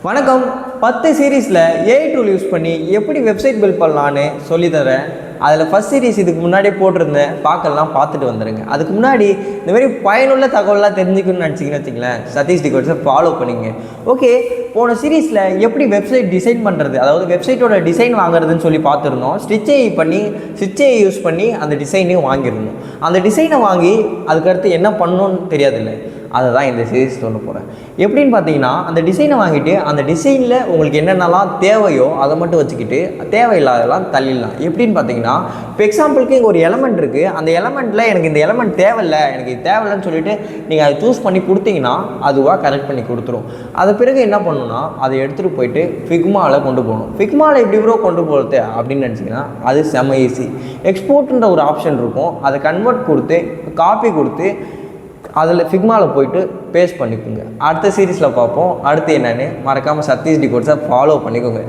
வணக்கம். 10 சீரீஸில் AI tool use பண்ணி எப்படி வெப்சைட் பில்ட் பண்ணலான்னு சொல்லித்தரேன். அதில் ஃபஸ்ட் சீரீஸ் இதுக்கு முன்னாடியே போட்டிருந்தேன், பார்க்கலாம், பார்த்துட்டு வந்துடுங்க. அதுக்கு முன்னாடி இந்த மாதிரி பயனுள்ள தகவலாம் தெரிஞ்சுக்கணும்னு நினச்சிங்கன்னு வச்சுங்களேன், சதீஷ் டிகோட்ஸை ஃபாலோ பண்ணிங்க. ஓகே, போன சீரீஸில் எப்படி வெப்சைட் டிசைன் பண்ணுறது, அதாவது வெப்சைட்டோட டிசைன் வாங்குறதுன்னு சொல்லி பார்த்துருந்தோம். ஸ்டிச் ஏஐ யூஸ் பண்ணி அந்த டிசைனையும் வாங்கியிருந்தோம். அந்த டிசைனை வாங்கி அதுக்கடுத்து என்ன பண்ணணும்னு தெரியாதுல்ல, அதை தான் இந்த சீரீஸ் சொல்ல போகிறேன். எப்படின்னு பார்த்தீங்கன்னா, அந்த டிசைனை வாங்கிட்டு அந்த டிசைனில் உங்களுக்கு என்னென்னலாம் தேவையோ அதை மட்டும் வச்சுக்கிட்டு தேவையில்லாதெல்லாம் தள்ளிடலாம். எப்படின்னு பார்த்தீங்கன்னா, இப்போ எக்ஸாம்பிளுக்கு இங்கே ஒரு எலமெண்ட் இருக்குது. அந்த எலமெண்ட்டில் எனக்கு இந்த எலமெண்ட் எனக்கு தேவையில்லைன்னு சொல்லிட்டு நீங்கள் அதை சூஸ் பண்ணி கொடுத்தீங்கன்னா அதுவாக கரெக்ட் பண்ணி கொடுத்துரும். அது பிறகு என்ன பண்ணணும்னா, அதை எடுத்துகிட்டு போயிட்டு ஃபிக்மாவில் கொண்டு போகணும். ஃபிக்மாவில் எப்படி ப்ரோ கொண்டு போகிறது அப்படின்னு நினச்சிங்கன்னா, அது செம ஈஸி. எக்ஸ்போர்ட்ன்ற ஒரு ஆப்ஷன் இருக்கும், அதை கன்வெர்ட் கொடுத்து காப்பி கொடுத்து அதில் ஃபிக்மாவில் போயிட்டு பேஸ்ட் பண்ணிக்கோங்க. அடுத்த சீரீஸில் பார்ப்போம். அடுத்து என்னென்னு மறக்காமல் சதீஷ் டிகோட்ஸை ஃபாலோ பண்ணிக்கோங்க.